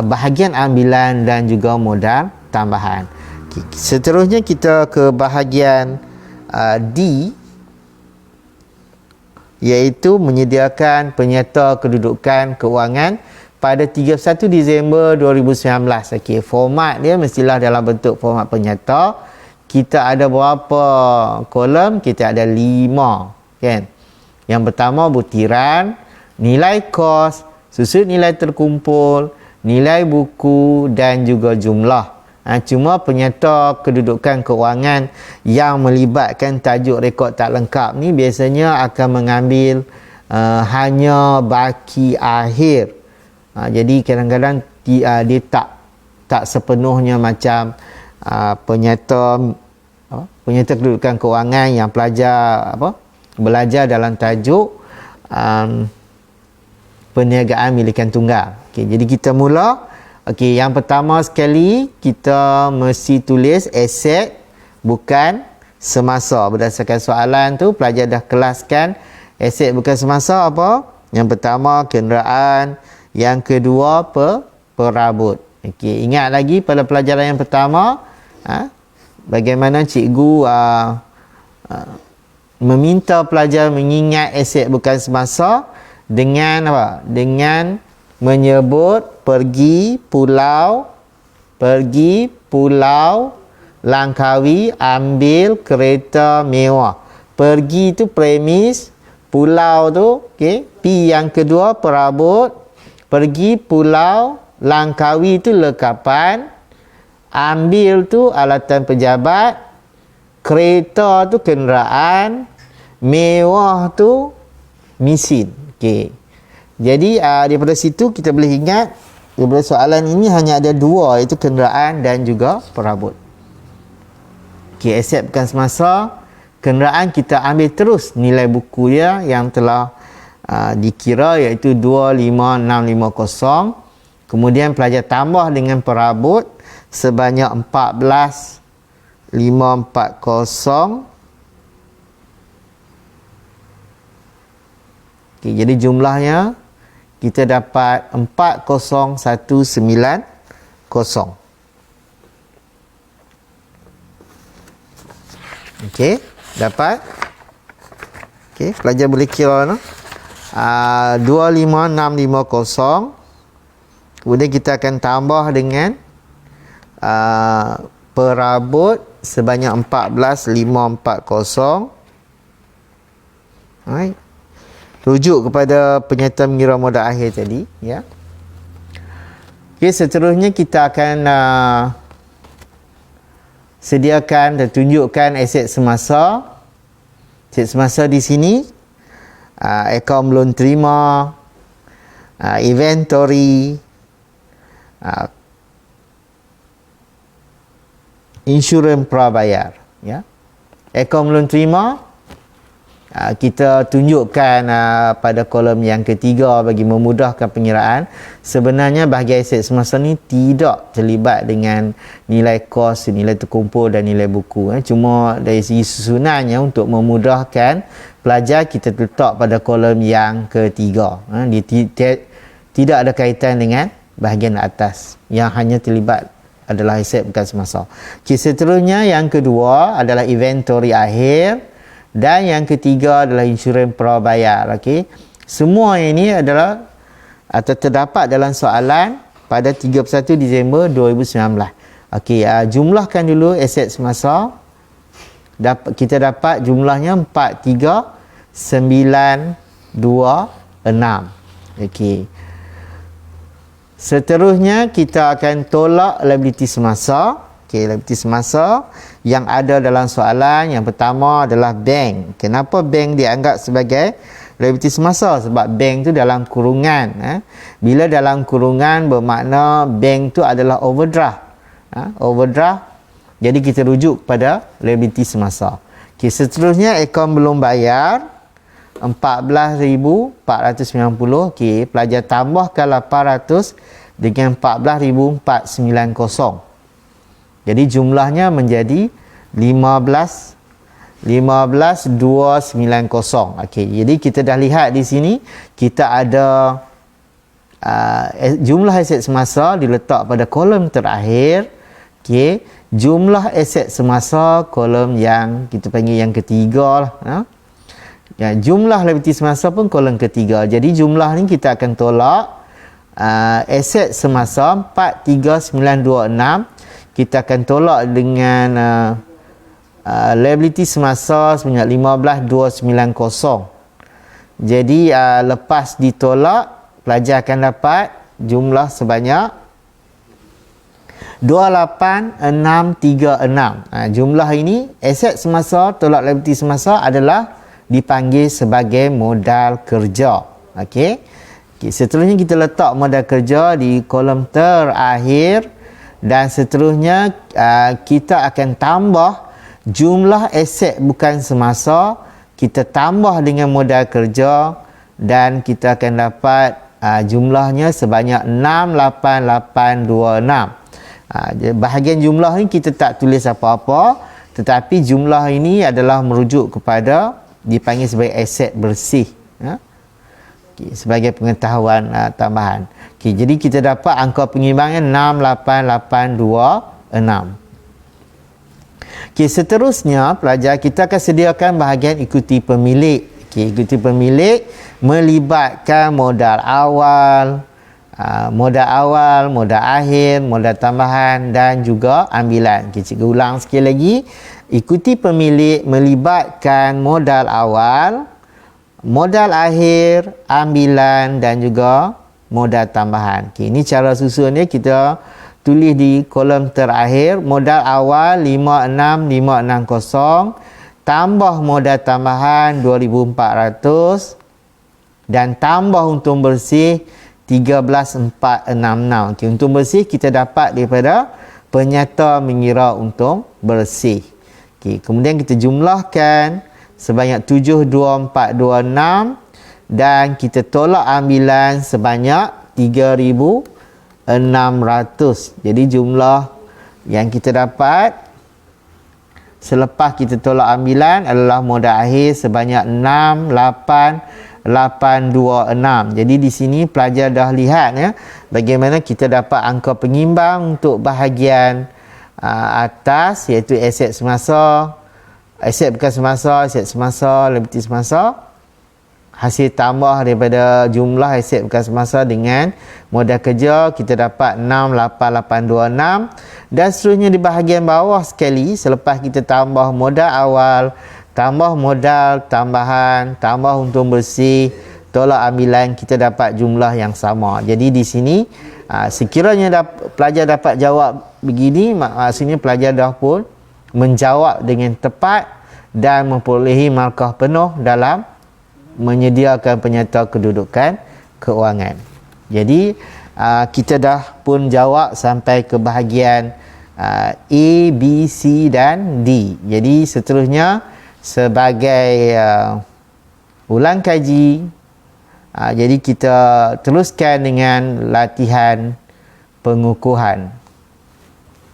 bahagian ambilan dan juga modal tambahan. Seterusnya kita ke bahagian D, iaitu menyediakan penyerta kedudukan kewangan pada 31 Disember 2019. Okey, format dia mestilah dalam bentuk format penyerta. Kita ada berapa kolom? Kita ada 5, kan? Yang pertama butiran, nilai kos, susut nilai terkumpul, nilai buku dan juga jumlah. Cuma penyerta kedudukan kewangan yang melibatkan tajuk rekod tak lengkap ni biasanya akan mengambil hanya baki akhir. Jadi kadang-kadang dia tak sepenuhnya macam penyerta kedudukan kewangan yang pelajar belajar dalam tajuk perniagaan milikan tunggal. Okey, jadi kita mula. Okey, yang pertama sekali kita mesti tulis aset bukan semasa. Berdasarkan soalan tu pelajar dah kelaskan aset bukan semasa apa? Yang pertama kenderaan, yang kedua perabot. Okey, ingat lagi pada pelajaran yang pertama bagaimana cikgu meminta pelajar mengingat aset bukan semasa dengan apa? Dengan menyebut pergi pulau, Langkawi, ambil kereta mewah. Pergi tu premis, pulau tu okey, P yang kedua perabot, pergi pulau, Langkawi tu lekapan, ambil tu alatan pejabat, kereta tu kenderaan, mewah tu mesin. Okey. Jadi daripada situ kita boleh ingat daripada soalan ini hanya ada 2, iaitu kenderaan dan juga perabot. Okey, aset bukan semasa, kenderaan kita ambil terus nilai buku dia yang telah dikira, iaitu 25650. Kemudian pelajar tambah dengan perabot sebanyak 14540. Okey, jadi jumlahnya kita dapat 40190. Okey, dapat. Okey, pelajar boleh kira 25650. Kemudian kita akan tambah dengan perabot sebanyak 14540. Alright. Rujuk kepada penyerta mengira modal akhir tadi, ya. Okey, seterusnya kita akan sediakan dan tunjukkan aset semasa. Aset semasa di sini akaun belum terima, inventory, insurans prabayar, ya. Akaun belum terima, kita tunjukkan pada kolom yang ketiga bagi memudahkan pengiraan. Sebenarnya bahagian aset semasa ni tidak terlibat dengan nilai kos, nilai terkumpul dan nilai buku. Cuma dari segi susunannya untuk memudahkan pelajar, kita letak pada kolom yang ketiga. Dia tidak ada kaitan dengan bahagian atas yang hanya terlibat adalah aset bukan semasa. Okay, seterusnya yang kedua adalah inventory akhir. Dan yang ketiga adalah insurans prabayar. Okey. Semua ini adalah atau terdapat dalam soalan pada 31 Disember 2019. Okey, jumlahkan dulu aset semasa. Kita dapat jumlahnya 43926. Okey. Seterusnya kita akan tolak liability semasa. Okey, liability semasa yang ada dalam soalan yang pertama adalah bank. Kenapa bank dianggap sebagai liability semasa? Sebab bank tu dalam kurungan. Bila dalam kurungan bermakna bank tu adalah overdraft. Overdraft. Jadi kita rujuk pada liability semasa. Okey, seterusnya akaun belum bayar 14,490. Okey, pelajar tambahkan 800 dengan 14,490. Jadi jumlahnya menjadi 15,290. Okey, jadi kita dah lihat di sini kita ada jumlah aset semasa diletak pada kolom terakhir. Okey, jumlah aset semasa kolom yang kita panggil yang ketiga lah. Ya, jumlah liability semasa pun kolom ketiga. Jadi jumlah ni kita akan tolak aset semasa 43926, kita akan tolak dengan liability semasa sebanyak 15,290. Jadi lepas ditolak, pelajar akan dapat jumlah sebanyak 28,636. Jumlah ini aset semasa tolak liability semasa adalah dipanggil sebagai modal kerja. Okey. Seterusnya kita letak modal kerja di kolom terakhir, dan seterusnya kita akan tambah jumlah aset bukan semasa, kita tambah dengan modal kerja, dan kita akan dapat jumlahnya sebanyak 68826. Bahagian jumlah ni kita tak tulis apa-apa, tetapi jumlah ini adalah merujuk kepada dipanggil sebagai aset bersih. Sebagai pengetahuan tambahan. Jadi kita dapat angka penyimbangan 68826. Seterusnya pelajar, kita akan sediakan bahagian ikuti pemilik. Ikuti pemilik melibatkan modal awal, modal akhir, modal tambahan dan juga ambilan. Cikgu ulang sekali lagi. Ikuti pemilik melibatkan modal awal, modal akhir, ambilan dan juga modal tambahan. Ini cara susunnya, kita tulis di kolom terakhir. Modal awal 56,560, tambah modal tambahan 2,400 dan tambah untung bersih 13,466. Untung bersih kita dapat daripada penyata mengira untung bersih. Kemudian kita jumlahkan sebanyak 72426 dan kita tolak ambilan sebanyak 3,600. Jadi jumlah yang kita dapat selepas kita tolak ambilan adalah modal akhir sebanyak 68826. Jadi di sini pelajar dah lihat ya bagaimana kita dapat angka pengimbang untuk bahagian atas, iaitu aset semasa, aset bukan semasa, aset semasa, liability semasa, hasil tambah daripada jumlah aset bukan semasa dengan modal kerja, kita dapat 68826. Dan seterusnya di bahagian bawah sekali, selepas kita tambah modal awal, tambah modal tambahan, tambah untung bersih, tolak ambilan, kita dapat jumlah yang sama. Jadi di sini sekiranya pelajar dapat jawab begini, maksudnya pelajar dah pun menjawab dengan tepat dan memperolehi markah penuh dalam menyediakan penyata kedudukan keuangan. Jadi kita dah pun jawab sampai ke bahagian A, B, C dan D. Jadi seterusnya sebagai ulang kaji, jadi kita teruskan dengan latihan pengukuhan.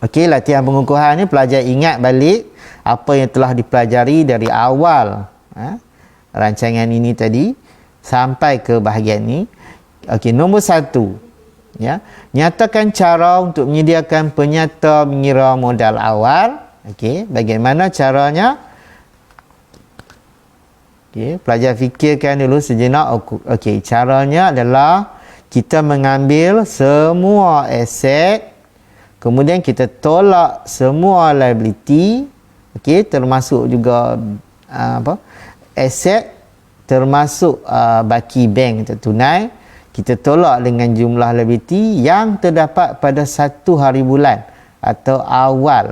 Okey, latihan pengukuhan ni pelajar ingat balik apa yang telah dipelajari dari awal rancangan ini tadi sampai ke bahagian ni. Okey, nombor 1. Ya, nyatakan cara untuk menyediakan penyata mengira modal awal. Okey, bagaimana caranya? Okey, pelajar fikirkan dulu sejenak. Okey, caranya adalah kita mengambil semua aset, kemudian kita tolak semua liability. Okey, termasuk juga aset, termasuk baki bank tunai. Kita tolak dengan jumlah liability yang terdapat pada 1 hari bulan atau awal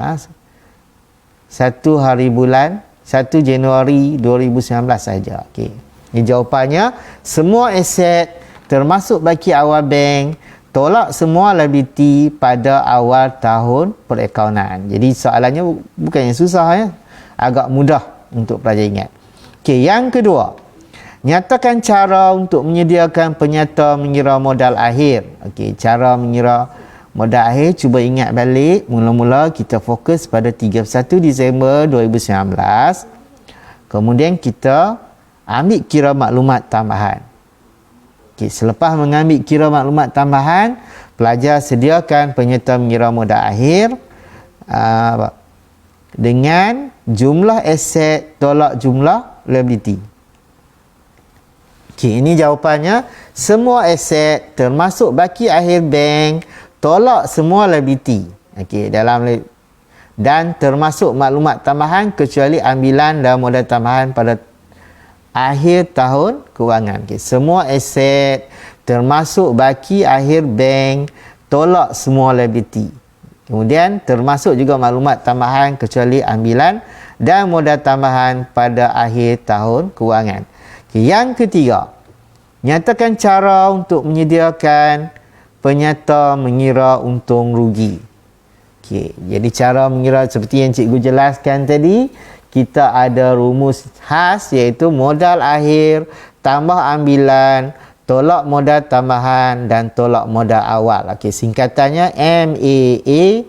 1 hari bulan 1 Januari 2019 saja. Okey. Ini jawapannya, semua aset termasuk baki awal bank, tolak semua liability pada awal tahun perakaunan. Jadi soalannya bukannya susah ya. Agak mudah untuk pelajar ingat. Okey, yang kedua, nyatakan cara untuk menyediakan penyata mengira modal akhir. Okey, cara mengira modal akhir, cuba ingat balik, mula-mula kita fokus pada 31 Disember 2019. Kemudian kita ambil kira maklumat tambahan. Selepas mengambil kira maklumat tambahan, pelajar sediakan penyerta mengira modal akhir dengan jumlah aset tolak jumlah liability. Ini jawapannya. Semua aset termasuk baki akhir bank tolak semua liability. Dan termasuk maklumat tambahan kecuali ambilan dan modal tambahan pada akhir tahun kewangan. Semua aset termasuk baki akhir bank tolak semua liability. Kemudian termasuk juga maklumat tambahan kecuali ambilan dan modal tambahan pada akhir tahun kewangan. Yang ketiga, nyatakan cara untuk menyediakan penyata mengira untung rugi. Jadi cara mengira seperti yang cikgu jelaskan tadi, kita ada rumus khas iaitu modal akhir tambah ambilan tolak modal tambahan dan tolak modal awal. Singkatannya MAA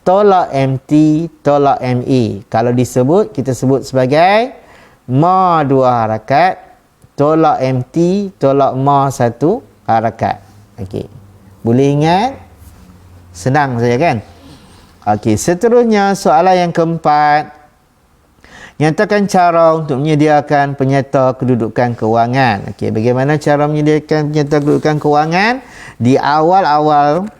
tolak MT tolak MA. Kalau disebut, kita sebut sebagai MA 2 harakat tolak MT tolak MA 1 harakat. Boleh ingat? Senang saja kan? Seterusnya soalan yang keempat. Nyatakan cara untuk menyediakan penyata kedudukan kewangan. Bagaimana cara menyediakan penyata kedudukan kewangan? Di awal-awal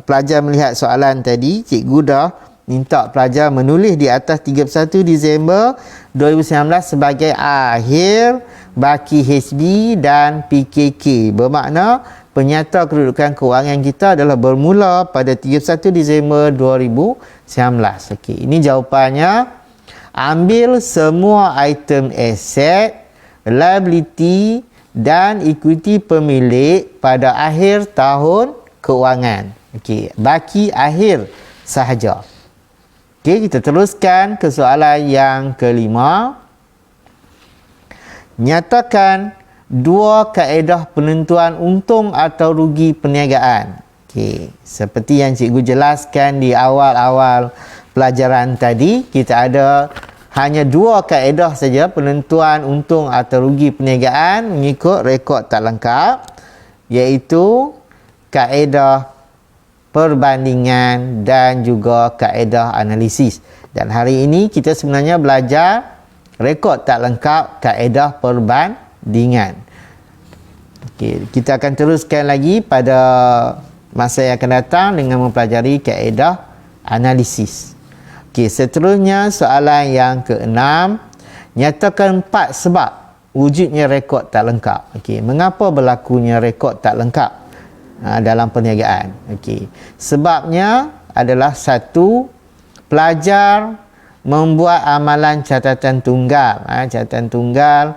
pelajar melihat soalan tadi, cikgu dah minta pelajar menulis di atas 31 Disember 2019 sebagai akhir baki HB dan PKK. Bermakna penyata kedudukan kewangan kita adalah bermula pada 31 Disember 2019. Ini jawapannya. Ambil semua item aset, liability dan equity pemilik pada akhir tahun kewangan. Baki akhir sahaja. Kita teruskan ke soalan yang kelima. Nyatakan dua kaedah penentuan untung atau rugi perniagaan. Seperti yang cikgu jelaskan di awal-awal pelajaran tadi, kita ada hanya dua kaedah saja penentuan untung atau rugi perniagaan mengikut rekod tak lengkap, iaitu kaedah perbandingan dan juga kaedah analisis. Dan hari ini kita sebenarnya belajar rekod tak lengkap kaedah perbandingan. Kita akan teruskan lagi pada masa yang akan datang dengan mempelajari kaedah analisis. Seterusnya soalan yang keenam. Nyatakan 4 sebab wujudnya rekod tak lengkap. Mengapa berlakunya rekod tak lengkap dalam perniagaan? Sebabnya adalah 1, pelajar membuat amalan catatan tunggal. Catatan tunggal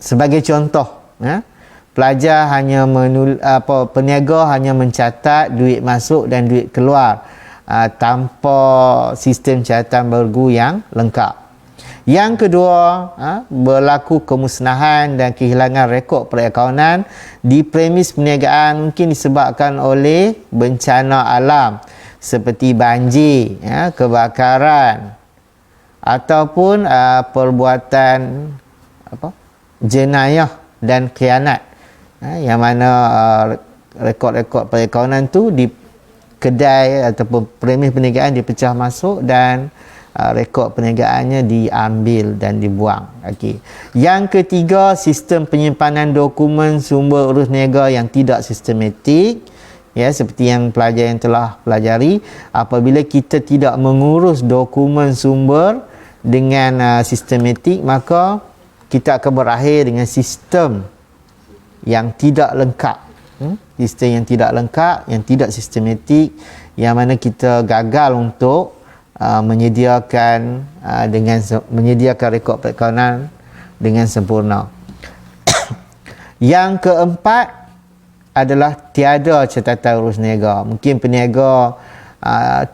sebagai contoh, pelajar hanya peniaga hanya mencatat duit masuk dan duit keluar tanpa sistem catatan bergu yang lengkap. Yang kedua, berlaku kemusnahan dan kehilangan rekod perakaunan di premis perniagaan mungkin disebabkan oleh bencana alam seperti banjir, kebakaran ataupun perbuatan jenayah dan khianat, yang mana rekod-rekod perakaunan tu di kedai ataupun premis perniagaan dipecah masuk dan rekod perniagaannya diambil dan dibuang. Yang ketiga, sistem penyimpanan dokumen sumber urus niaga yang tidak sistematik. Seperti yang pelajar yang telah pelajari, apabila kita tidak mengurus dokumen sumber dengan sistematik, maka kita akan berakhir dengan sistem yang tidak lengkap. Sistem yang tidak lengkap, yang tidak sistematik, yang mana kita gagal untuk menyediakan rekod perakaunan dengan sempurna. Yang keempat adalah tiada catatan urus niaga. Mungkin peniaga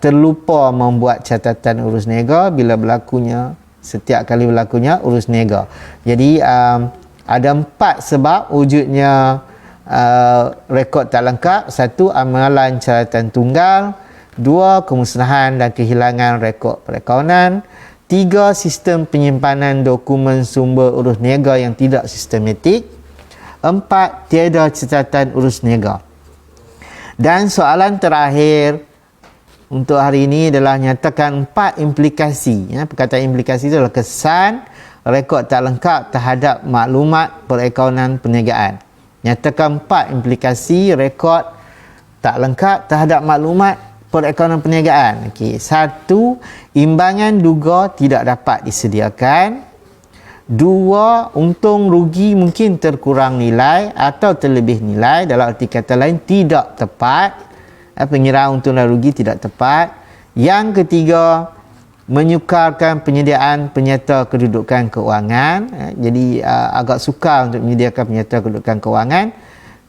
terlupa membuat catatan urus niaga setiap kali berlakunya urus niaga. Jadi ada 4 sebab wujudnya rekod tak lengkap. 1. Amalan catatan tunggal. 2. Kemusnahan dan kehilangan rekod perakaunan. 3. Sistem penyimpanan dokumen sumber urus niaga yang tidak sistematik. 4. Tiada catatan urus niaga. Dan soalan terakhir untuk hari ini adalah nyatakan 4 implikasi. Perkataan implikasi itu adalah kesan rekod tak lengkap terhadap maklumat perakaunan perniagaan. Nyatakan 4 implikasi rekod tak lengkap terhadap maklumat perakaunan perniagaan. Okey, 1. Imbangan duga tidak dapat disediakan. 2. Untung rugi mungkin terkurang nilai atau terlebih nilai, dalam arti kata lain tidak tepat. Pengiraan untung dan rugi tidak tepat. Yang ketiga, menyukarkan penyediaan penyerta kedudukan kewangan. Jadi agak sukar untuk menyediakan penyerta kedudukan kewangan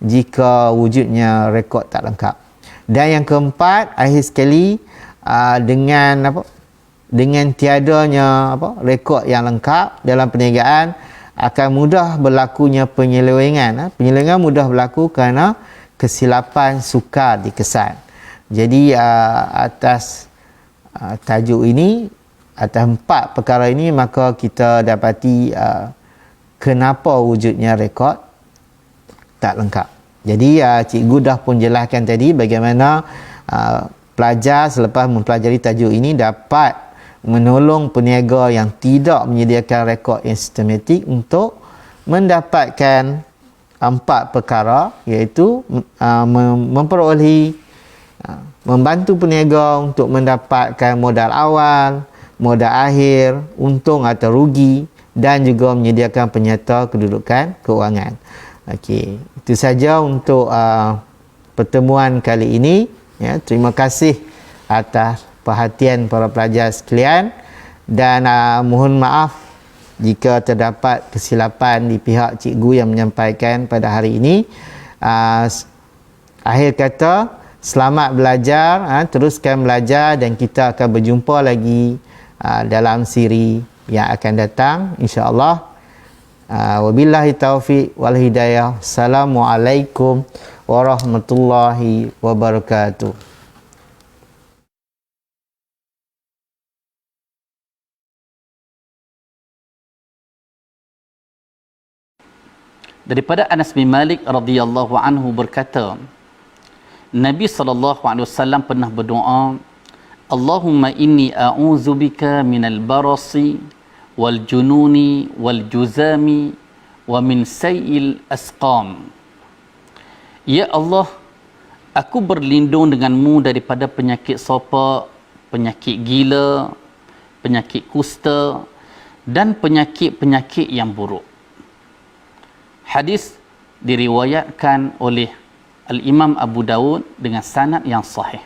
jika wujudnya rekod tak lengkap. Dan yang keempat, akhir sekali, dengan tiadanya rekod yang lengkap dalam perniagaan akan mudah berlakunya penyelewengan. Penyelewengan mudah berlaku kerana kesilapan sukar dikesan. Jadi atas tajuk ini, atas 4 perkara ini, maka kita dapati kenapa wujudnya rekod tak lengkap. Jadi cikgu dah pun jelaskan tadi bagaimana pelajar selepas mempelajari tajuk ini dapat menolong peniaga yang tidak menyediakan rekod yang sistematik untuk mendapatkan 4 perkara, iaitu membantu peniaga untuk mendapatkan modal awal, modal akhir, untung atau rugi, dan juga menyediakan penyerta kedudukan kewangan. Okey, itu saja untuk pertemuan kali ini. Terima kasih atas perhatian para pelajar sekalian, dan mohon maaf jika terdapat kesilapan di pihak cikgu yang menyampaikan pada hari ini. Akhir kata, selamat belajar, teruskan belajar, dan kita akan berjumpa lagi dalam siri yang akan datang, insya-Allah. Wabillahi taufiq wal hidayah. Assalamualaikum warahmatullahi wabarakatuh. Daripada Anas bin Malik radhiyallahu anhu berkata, Nabi SAW pernah berdoa, Allahumma inni a'udzubika minal barasi wal jununi wal juzami wa min sayil asqam. Ya Allah, aku berlindung denganmu daripada penyakit sopak, penyakit gila, penyakit kusta, dan penyakit-penyakit yang buruk. Hadis diriwayatkan oleh Al-Imam Abu Dawud dengan sanad yang sahih.